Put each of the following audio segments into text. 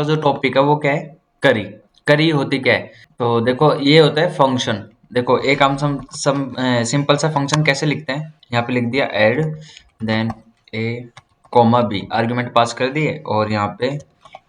जो टॉपिक है वो क्या है, करी। करी होती क्या है, तो देखो ये होता है फंक्शन। देखो एक हम सिंपल सा फंक्शन कैसे लिखते हैं, यहाँ पे लिख दिया ऐड, देन ए कॉमा बी, आर्ग्यूमेंट पास कर दिए, और यहाँ पे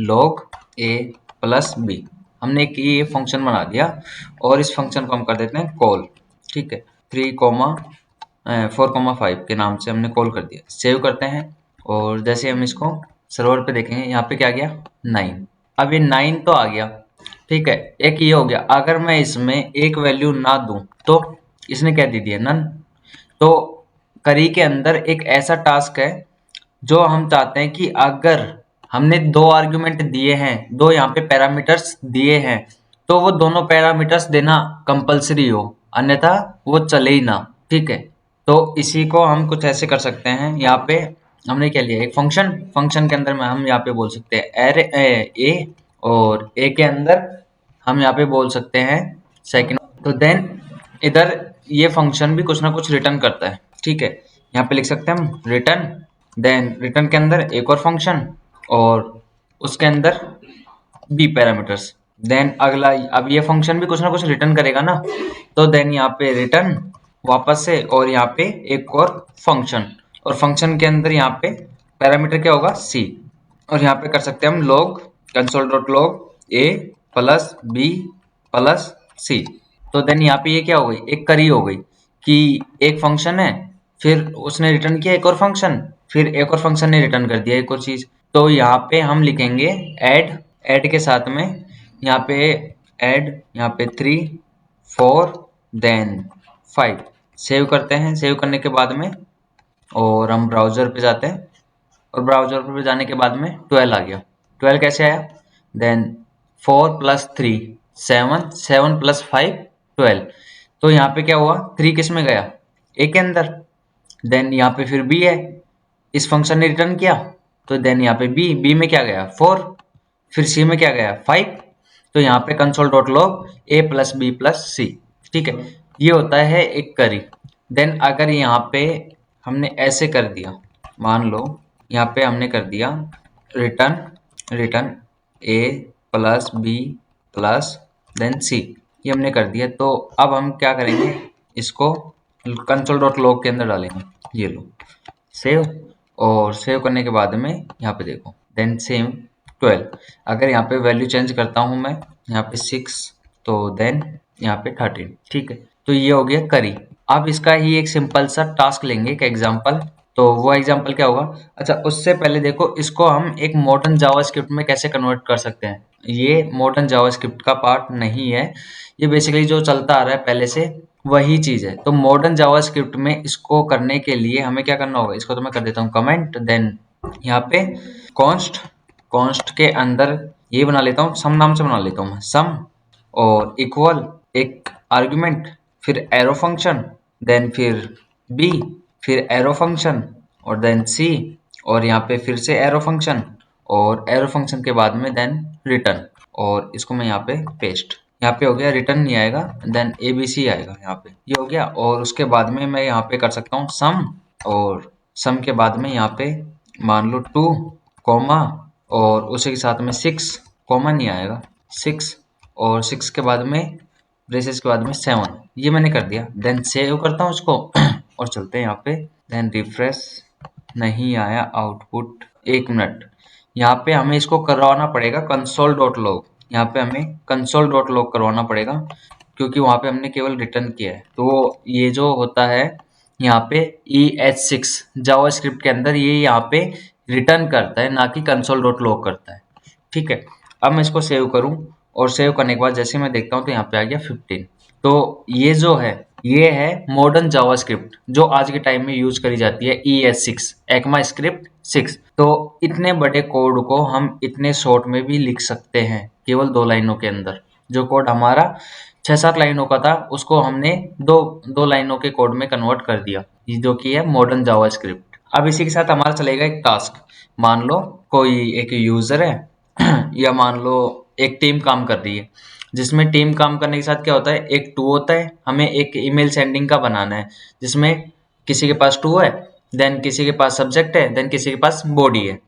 लॉग ए प्लस बी, हमने एक ये फंक्शन बना दिया। और इस फंक्शन को हम कर देते हैं कॉल, ठीक है, 4,5 के नाम से हमने कॉल कर दिया। सेव करते हैं, और जैसे हम इसको सर्वर पे देखेंगे, यहाँ पे क्या गया 9। अब ये 9 तो आ गया, ठीक है। एक ये हो गया, अगर मैं इसमें एक वैल्यू ना दूं तो इसने क्या दे दिया, नन। तो करी के अंदर एक ऐसा टास्क है जो हम चाहते हैं कि अगर हमने दो आर्ग्यूमेंट दिए हैं, दो यहाँ पे पैरामीटर्स दिए हैं, तो वो दोनों पैरामीटर्स देना कंपलसरी हो, अन्यथा वो चले ही ना, ठीक है। तो इसी को हम कुछ ऐसे कर सकते हैं, यहाँ पे हमने क्या लिया, एक फंक्शन। फंक्शन के अंदर में हम यहाँ पे बोल सकते हैं एरे ए, और ए के अंदर हम यहाँ पे बोल सकते हैं सेकंड। तो देन इधर ये फंक्शन भी कुछ ना कुछ रिटर्न करता है, ठीक है। यहाँ पे लिख सकते हैं हम रिटर्न, देन रिटर्न के अंदर एक और फंक्शन, और उसके अंदर बी पैरामीटर्स। देन अगला, अब ये फंक्शन भी कुछ ना कुछ रिटर्न करेगा ना, तो देन यहाँ पे रिटर्न वापस से, और यहाँ पे एक और फंक्शन, और फंक्शन के अंदर यहाँ पे पैरामीटर क्या होगा, सी। और यहाँ पे कर सकते हैं हम लॉग, कंसोल डॉट लॉग ए प्लस बी प्लस सी। तो देन यहाँ पे ये क्या हो गई, एक करी हो गई कि एक फंक्शन है, फिर उसने रिटर्न किया एक और फंक्शन, फिर एक और फंक्शन ने रिटर्न कर दिया एक और चीज। तो यहाँ पे हम लिखेंगे ऐड, ऐड के साथ में यहाँ पे ऐड, यहाँ पे 3 4 देन 5। सेव करते हैं, सेव करने के बाद में और हम ब्राउजर पे जाते हैं, और ब्राउजर पे जाने के बाद में 12 आ गया। 12 कैसे आया, देन 4 + 3 7, 7 + 5 12। तो यहाँ पे क्या हुआ, 3 किस में गया, ए के अंदर, देन यहाँ पे फिर बी है, इस फंक्शन ने रिटर्न किया, तो देन यहाँ पे बी में क्या गया 4, फिर सी में क्या गया 5। तो यहाँ पे कंसोल डॉट लॉग ए प्लस बी प्लस सी, ठीक है। ये होता है एक करी। देन अगर यहाँ पे हमने ऐसे कर दिया, मान लो यहाँ पे हमने कर दिया रिटर्न ए प्लस बी प्लस देन सी, ये हमने कर दिया। तो अब हम क्या करेंगे, इसको कंसोल डॉट लॉग के अंदर डालेंगे, ये लो सेव, और सेव करने के बाद में यहाँ पे देखो देन सेम 12। अगर यहाँ पे वैल्यू चेंज करता हूँ मैं, यहाँ पे 6, तो देन यहाँ पे 13, ठीक है। तो ये हो गया करी। अब इसका ही एक सिंपल सा टास्क लेंगे, एक एग्जांपल। तो वो एग्जांपल क्या होगा, अच्छा उससे पहले देखो इसको हम एक मॉडर्न जावास्क्रिप्ट में कैसे कन्वर्ट कर सकते हैं। ये मॉडर्न जावास्क्रिप्ट का पार्ट नहीं है, ये बेसिकली जो चलता आ रहा है पहले से वही चीज है। तो मॉडर्न जावास्क्रिप्ट में इसको करने के लिए हमें क्या करना होगा, इसको तो मैं कर देता हूँ कमेंट, देन यहाँ पे कॉन्स्ट के अंदर ये बना लेता हूँ, सम नाम से बना लेता हूँ सम, और इक्वल एक आर्ग्यूमेंट, फिर एरो फंक्शन, देन फिर बी, फिर एरो फंक्शन, और देन सी, और यहाँ पे फिर से एरो फंक्शन, और एरो फंक्शन के बाद में देन रिटर्न, और इसको मैं यहाँ पे पेस्ट। यहाँ पे हो गया, रिटर्न नहीं आएगा, देन ABC आएगा, यहाँ पे ये हो गया। और उसके बाद में मैं यहाँ पे कर सकता हूँ सम, और सम के बाद में यहाँ पे मान लो 2 कॉमा, और उसी के साथ में 6 कॉमा नहीं आएगा 6, और 6 के बाद में ब्रेसेस के बाद में 7, ये मैंने कर दिया। देन सेव करता हूँ इसको और चलते हैं यहाँ पे, देन रिफ्रेश, नहीं आया आउटपुट, 1 मिनट। यहाँ पे हमें इसको करवाना पड़ेगा कंसोल डॉट लॉग, यहाँ पे हमें कंसोल डॉट लॉग करवाना पड़ेगा, क्योंकि वहाँ पे हमने केवल रिटर्न किया है। तो ये जो होता है यहाँ पे EH6 जावास्क्रिप्ट के अंदर, ये यहाँ पे रिटर्न करता है, ना कि कंसोल डॉट लॉग करता है, ठीक है। अब मैं इसको सेव करूँ, और सेव करने के बाद जैसे मैं देखता हूँ तो यहाँ पे आ गया 15। तो ये जो है, ये है मॉडर्न जावास्क्रिप्ट जो आज के टाइम में यूज करी जाती है, ES6 ECMAScript 6। तो इतने बड़े कोड को हम इतने शॉर्ट में भी लिख सकते हैं, केवल 2 लाइनों के अंदर। जो कोड हमारा 6-7 लाइनों का था, उसको हमने दो लाइनों के कोड में कन्वर्ट कर दिया, जो कि है मॉडर्न जावास्क्रिप्ट। अब इसी के साथ हमारा चलेगा एक टास्क। मान लो कोई एक यूजर है या मान लो एक टीम काम कर रही है, जिसमें टीम काम करने के साथ क्या होता है, एक टू होता है, हमें एक ईमेल सेंडिंग का बनाना है, जिसमें किसी के पास टू है, देन किसी के पास सब्जेक्ट है, देन किसी के पास बॉडी है,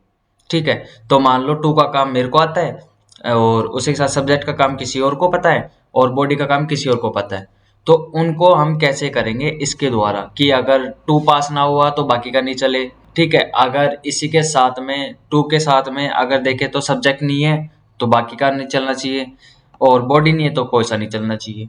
ठीक है। तो मान लो टू का काम मेरे को आता है, और उसी के साथ सब्जेक्ट का काम किसी और को पता है और बॉडी का काम किसी और को पता है, तो उनको हम कैसे करेंगे इसके द्वारा कि अगर टू पास ना हुआ तो बाकी का नहीं चले। ठीक है, अगर इसी के साथ में टू के साथ में अगर देखें तो सब्जेक्ट नहीं है तो बाकी का नहीं चलना चाहिए, और बॉडी नहीं है तो कोई सा नहीं चलना चाहिए।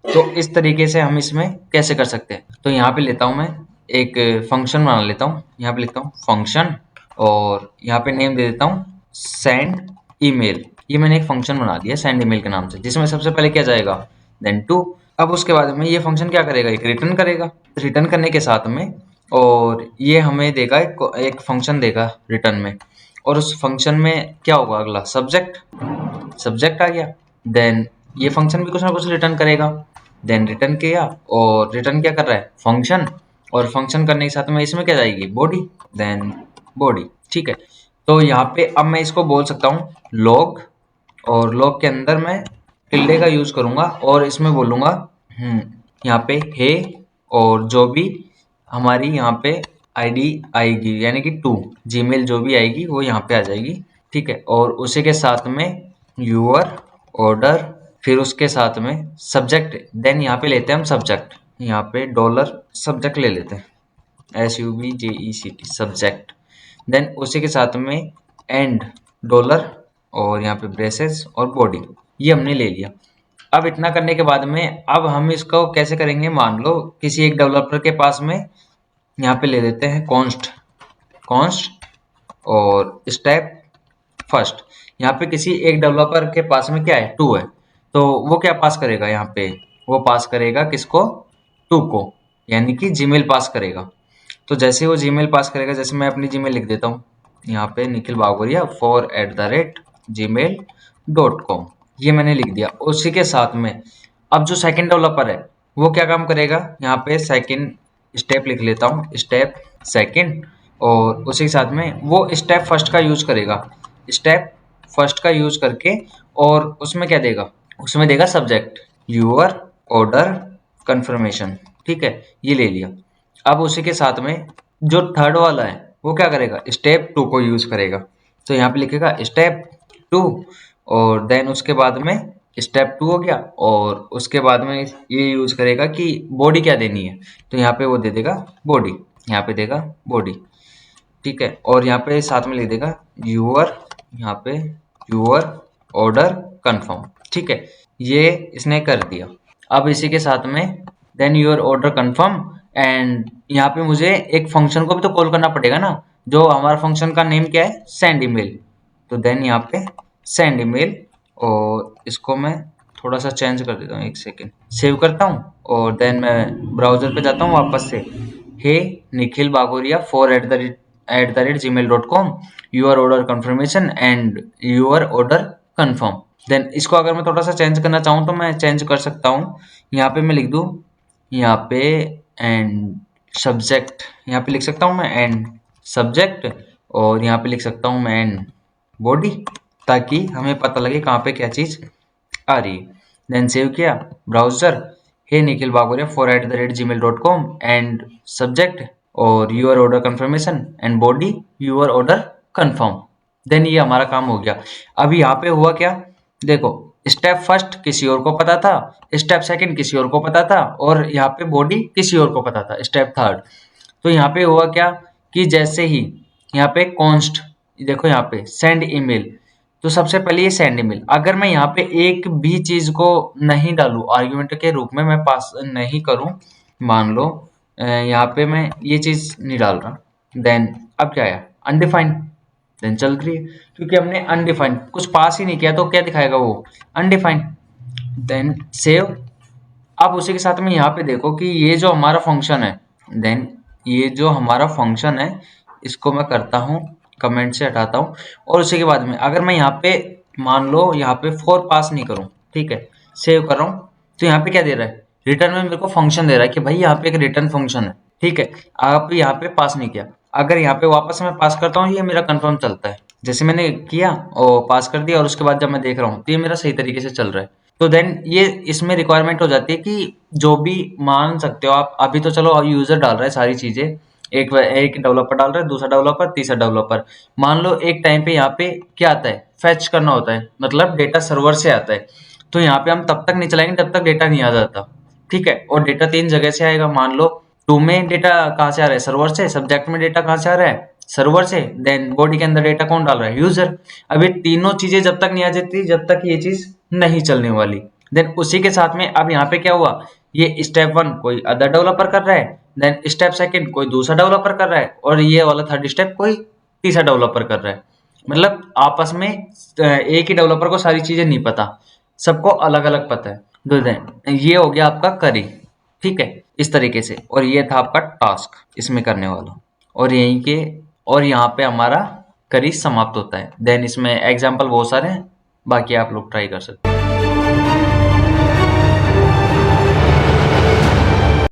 तो इस तरीके से हम इसमें कैसे कर सकते हैं, तो यहाँ पे लेता हूँ मैं एक फंक्शन बना लेता हूँ, यहाँ पे लिखता हूँ फंक्शन और यहाँ पे नेम दे देता हूँ सेंड ईमेल। ये मैंने एक फंक्शन बना दिया सेंड ईमेल के नाम से, जिसमें सबसे पहले क्या जाएगा देन टू। अब उसके बाद में ये फंक्शन क्या करेगा, एक रिटर्न करेगा। रिटर्न करने के साथ में और ये हमें देगा एक फंक्शन देगा रिटर्न में, और उस फंक्शन में क्या होगा अगला सब्जेक्ट, सब्जेक्ट आ गया। देन ये फंक्शन भी कुछ ना कुछ रिटर्न करेगा। देन रिटर्न किया, और रिटर्न क्या कर रहा है फंक्शन, और फंक्शन करने के साथ में इसमें क्या जाएगी बॉडी, देन बॉडी। ठीक है, तो यहाँ पे अब मैं इसको बोल सकता हूँ लॉग, और लॉग के अंदर मैं टिल्डे का यूज करूंगा और इसमें बोलूंगा यहाँ पे है, और जो भी हमारी यहाँ पे आईडी आएगी यानी कि टू जीमेल जो भी आएगी वो यहाँ पे आ जाएगी। ठीक है, और उसी के साथ में यूअर ऑर्डर, फिर उसके साथ में सब्जेक्ट। देन यहाँ पे लेते हैं हम सब्जेक्ट, यहाँ पे डॉलर सब्जेक्ट ले लेते हैं SUBJECT सब्जेक्ट। देन उसी के साथ में एंड डॉलर और यहाँ पे ब्रेसेस और बॉडी, ये हमने ले लिया। अब इतना करने के बाद में अब हम इसको कैसे करेंगे, मान लो किसी एक डेवलपर के पास में यहाँ पे ले लेते हैं कॉन्स्ट और स्टेप फर्स्ट। यहाँ पे किसी एक डेवलपर के पास में क्या है टू है, तो वो क्या पास करेगा यहाँ पे, वो पास करेगा किसको, टू को, यानी कि जीमेल पास करेगा। तो जैसे वो जीमेल पास करेगा, जैसे मैं अपनी जीमेल लिख देता हूँ यहाँ पे निखिल बागोरिया 4@gmail.com, ये मैंने लिख दिया। उसी के साथ में अब जो सेकंड डेवलपर है वो क्या काम करेगा, यहाँ पे सेकंड स्टेप लिख लेता हूँ, स्टेप सेकंड, और उसी के साथ में वो स्टेप फर्स्ट का यूज करेगा, स्टेप फर्स्ट का यूज करके, और उसमें क्या देगा, उसमें देगा सब्जेक्ट यूअर ऑर्डर कंफर्मेशन। ठीक है, ये ले लिया। अब उसी के साथ में जो थर्ड वाला है वो क्या करेगा, स्टेप टू को यूज करेगा। तो यहाँ पे लिखेगा स्टेप टू, और देन उसके बाद में स्टेप टू हो गया, और उसके बाद में ये यूज करेगा कि बॉडी क्या देनी है, तो यहाँ पे वो दे देगा बॉडी, यहाँ पे देगा बॉडी। ठीक है, और यहाँ पे साथ में लिख देगा यूअर, यहाँ पे यूअर ऑर्डर कंफर्म। ठीक है, ये इसने कर दिया। अब इसी के साथ में then your order confirm, and यहाँ पे मुझे एक फंक्शन को भी तो कॉल करना पड़ेगा ना, जो हमारा फंक्शन का नेम क्या है सेंड ईमेल। तो देन यहाँ पे सेंड ईमेल, और इसको मैं थोड़ा सा चेंज कर देता हूँ, एक सेकेंड सेव करता हूँ, और देन मैं ब्राउजर पे जाता हूँ वापस से, hey Nikhil Bagoria 4@gmail.com your order confirmation and your order confirm. Then इसको अगर मैं थोड़ा सा चेंज करना चाहूँ तो मैं चेंज कर सकता हूँ। यहाँ पे मैं लिख दूँ यहाँ पे एंड सब्जेक्ट, यहाँ पे लिख सकता हूँ मैं एंड सब्जेक्ट, और यहाँ पे लिख सकता हूँ मैं एंड बॉडी, ताकि हमें पता लगे कहाँ पे क्या चीज़ आ रही है। देन सेव किया browser, hey Nikhil Bagoria 4@gmail.com and subject और your order confirmation and body your order confirm. Then ये हमारा काम हो गया। अभी यहाँ पे हुआ क्या, देखो स्टेप फर्स्ट किसी और को पता था, स्टेप सेकंड किसी और को पता था, और यहाँ पे बॉडी किसी और को पता था स्टेप थर्ड। तो यहाँ पे हुआ क्या कि जैसे ही यहाँ पे कॉन्स्ट, देखो यहाँ पे सेंड ईमेल, तो सबसे पहले ये सेंड ईमेल, अगर मैं यहाँ पे एक भी चीज को नहीं डालूं आर्ग्यूमेंट के रूप में, मैं पास नहीं करूं, मान लो यहाँ पे मैं ये चीज नहीं डाल रहा, देन अब क्या आया अनडिफाइंड, देन चल रही है, क्योंकि हमने अनडिफाइंड कुछ पास ही नहीं किया तो क्या दिखाएगा वो अनडिफाइंड। Then save. अब उसी के साथ में यहाँ पे देखो कि ये जो हमारा फंक्शन है, देन ये जो हमारा फंक्शन है इसको मैं करता हूँ कमेंट से हटाता हूँ, और उसी के बाद में अगर मैं यहाँ पे मान लो यहाँ पे 4 पास नहीं करूँ, ठीक है सेव कर रहा हूँ, तो यहाँ पे क्या दे रहा है रिटर्न में मेरे को फंक्शन दे रहा है कि भाई यहाँ पे एक रिटर्न फंक्शन है। ठीक है, आप यहाँ पे पास नहीं किया, अगर यहाँ पे वापस मैं पास करता हूँ ये मेरा कंफर्म चलता है, जैसे मैंने किया और पास कर दिया, और उसके बाद जब मैं देख रहा हूँ तो ये मेरा सही तरीके से चल रहा है। तो देन ये इसमें रिक्वायरमेंट हो जाती है कि जो भी मान सकते हो आप, अभी तो चलो यूजर डाल रहा है सारी चीजें, एक डेवलपर डाल रहा है, दूसरा डेवलपर, तीसरा डेवलपर। मान लो एक टाइम पे यहाँ पे क्या आता है, फैच करना होता है, मतलब डेटा सर्वर से आता है। तो यहाँ पे हम तब तक नहीं चलाएंगे जब तक डेटा नहीं आ जाता, ठीक है। और डेटा 3 जगह से आएगा। मान लो टू में डेटा कहाँ से आ रहा है, सर्वर से। सब्जेक्ट में डेटा कहाँ से आ रहा है, सर्वर से। देन बॉडी के अंदर डेटा कौन डाल रहा है, यूजर। अब ये तीनों चीजें जब तक नहीं आ जाती, जब तक ये चीज नहीं चलने वाली। देन उसी के साथ में अब यहाँ पे क्या हुआ, ये स्टेप 1 कोई अदर डेवलपर कर रहा है, देन स्टेप 2 कोई दूसरा डेवलपर कर रहा है, और ये वाला 3rd स्टेप कोई तीसरा डेवलपर कर रहा है। मतलब आपस में एक ही डेवलपर को सारी चीजें नहीं पता, सबको अलग अलग पता है। तो देन ये हो गया आपका करी, ठीक है, इस तरीके से। और ये था आपका टास्क इसमें करने वाला, और यहीं के, और यहाँ पे हमारा करी समाप्त होता है। देन इसमें एग्जाम्पल बहुत सारे हैं, बाकी आप लोग ट्राई कर सकते हैं।